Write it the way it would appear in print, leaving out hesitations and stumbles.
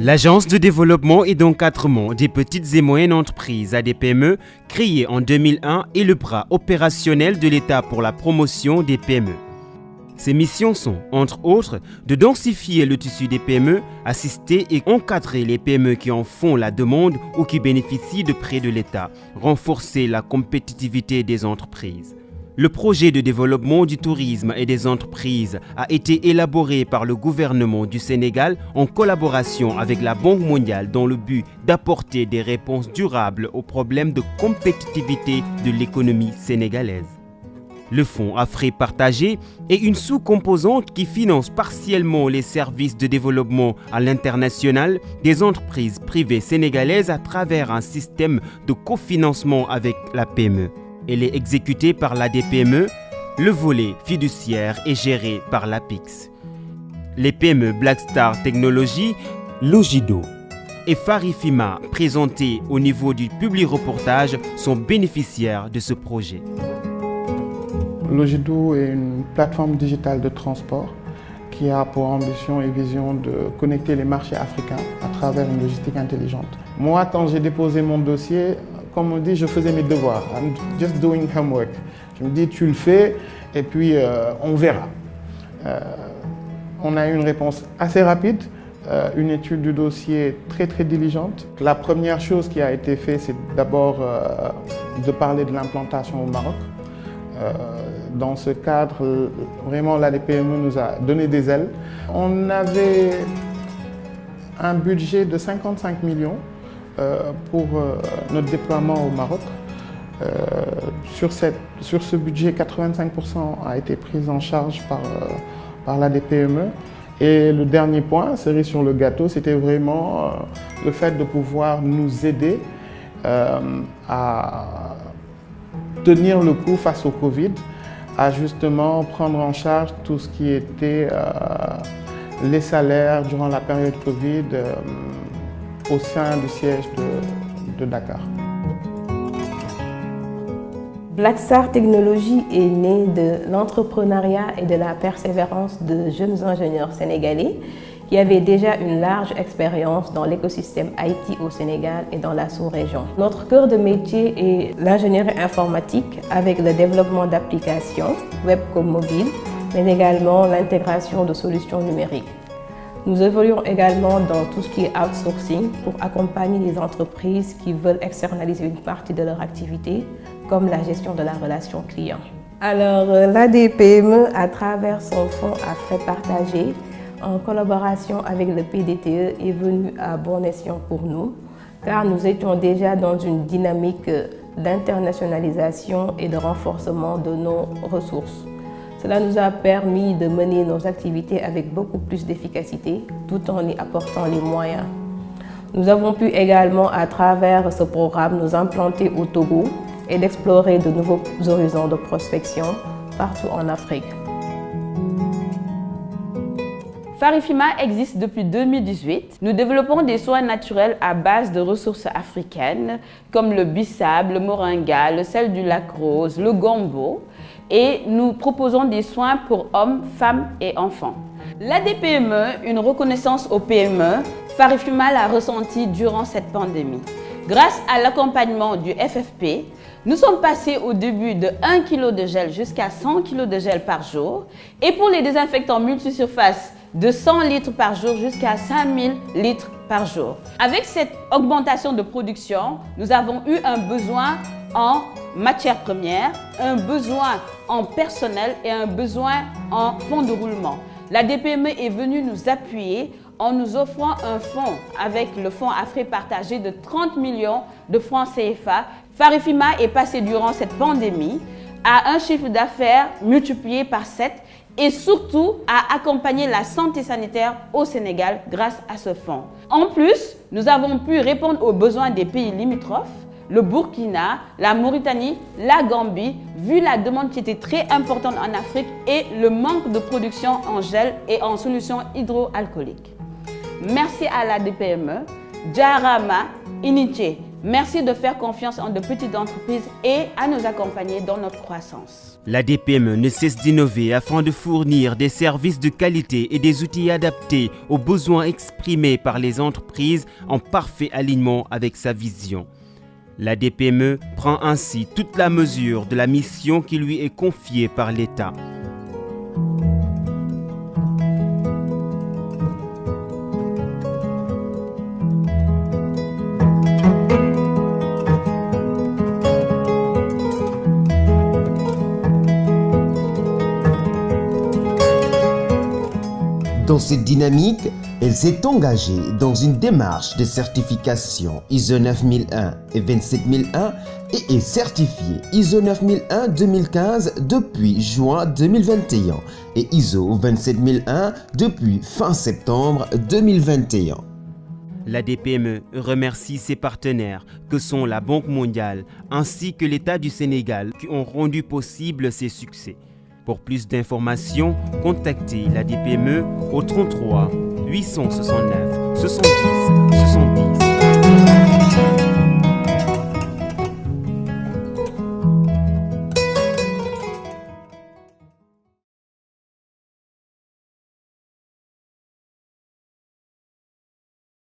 L'Agence de développement et d'encadrement des petites et moyennes entreprises ADPME, créée en 2001, est le bras opérationnel de l'État pour la promotion des PME. Ses missions sont, entre autres, de densifier le tissu des PME, assister et encadrer les PME qui en font la demande ou qui bénéficient de prêts de l'État, renforcer la compétitivité des entreprises. Le projet de développement du tourisme et des entreprises a été élaboré par le gouvernement du Sénégal en collaboration avec la Banque mondiale dans le but d'apporter des réponses durables aux problèmes de compétitivité de l'économie sénégalaise. Le fonds Afrique partagé est une sous-composante qui finance partiellement les services de développement à l'international des entreprises privées sénégalaises à travers un système de cofinancement avec la PME. Elle est exécutée par l'ADPME, le volet fiduciaire est géré par l'APIX. Les PME Black Star Technologies, Logido et Farifima, présentés au niveau du publi-reportage, sont bénéficiaires de ce projet. Logido est une plateforme digitale de transport qui a pour ambition et vision de connecter les marchés africains à travers une logistique intelligente. Moi, quand j'ai déposé mon dossier, comme on dit, je faisais mes devoirs. I'm just doing homework. Je me dis, tu le fais et puis on verra. On a eu une réponse assez rapide, une étude du dossier très diligente. La première chose qui a été faite, c'est d'abord de parler de l'implantation au Maroc. Dans ce cadre, vraiment l'ADPME nous a donné des ailes. On avait un budget de 55 millions pour notre déploiement au Maroc. Sur ce budget, 85% a été pris en charge par l'ADPME. Et le dernier point, cerise sur le gâteau, c'était vraiment le fait de pouvoir nous aider à tenir le coup face au Covid, à justement prendre en charge tout ce qui était les salaires durant la période Covid au sein du siège de Dakar. Black Star Technologies est né de l'entrepreneuriat et de la persévérance de jeunes ingénieurs sénégalais qui avaient déjà une large expérience dans l'écosystème IT au Sénégal et dans la sous-région. Notre cœur de métier est l'ingénierie informatique avec le développement d'applications, web comme mobile, mais également l'intégration de solutions numériques. Nous évoluons également dans tout ce qui est outsourcing pour accompagner les entreprises qui veulent externaliser une partie de leur activité, comme la gestion de la relation client. Alors, l'ADPME, à travers son fonds Afrique partagé, en collaboration avec le PDTE, est venu à bon escient pour nous, car nous étions déjà dans une dynamique d'internationalisation et de renforcement de nos ressources. Cela nous a permis de mener nos activités avec beaucoup plus d'efficacité, tout en y apportant les moyens. Nous avons pu également, à travers ce programme, nous implanter au Togo et d'explorer de nouveaux horizons de prospection partout en Afrique. Farifima existe depuis 2018. Nous développons des soins naturels à base de ressources africaines comme le bissap, le moringa, le sel du lac rose, le gombo. Et nous proposons des soins pour hommes, femmes et enfants. L'ADPME, une reconnaissance aux PME, Farifima l'a ressenti durant cette pandémie. Grâce à l'accompagnement du FFP, nous sommes passés au début de 1 kg de gel jusqu'à 100 kg de gel par jour. Et pour les désinfectants multisurface, de 100 litres par jour jusqu'à 5000 litres par jour. Avec cette augmentation de production, nous avons eu un besoin en matières premières, un besoin en personnel et un besoin en fonds de roulement. L'ADPME est venue nous appuyer en nous offrant un fonds avec le fonds Afrique partagé de 30 millions de francs CFA. Farifima est passé durant cette pandémie à un chiffre d'affaires multiplié par 7 et surtout à accompagner la santé sanitaire au Sénégal grâce à ce fonds. En plus, nous avons pu répondre aux besoins des pays limitrophes, le Burkina, la Mauritanie, la Gambie, vu la demande qui était très importante en Afrique et le manque de production en gel et en solutions hydroalcooliques. Merci à la DPME, Jarama, Iniche, Merci de faire confiance en de petites entreprises et à nous accompagner dans notre croissance. L'ADPME ne cesse d'innover afin de fournir des services de qualité et des outils adaptés aux besoins exprimés par les entreprises en parfait alignement avec sa vision. L'ADPME prend ainsi toute la mesure de la mission qui lui est confiée par l'État. Dans cette dynamique, elle s'est engagée dans une démarche de certification ISO 9001 et 27001 et est certifiée ISO 9001-2015 depuis juin 2021 et ISO 27001 depuis fin septembre 2021. L'ADPME remercie ses partenaires que sont la Banque mondiale ainsi que l'État du Sénégal qui ont rendu possible ces succès. Pour plus d'informations, contactez l'ADPME au 33 869 70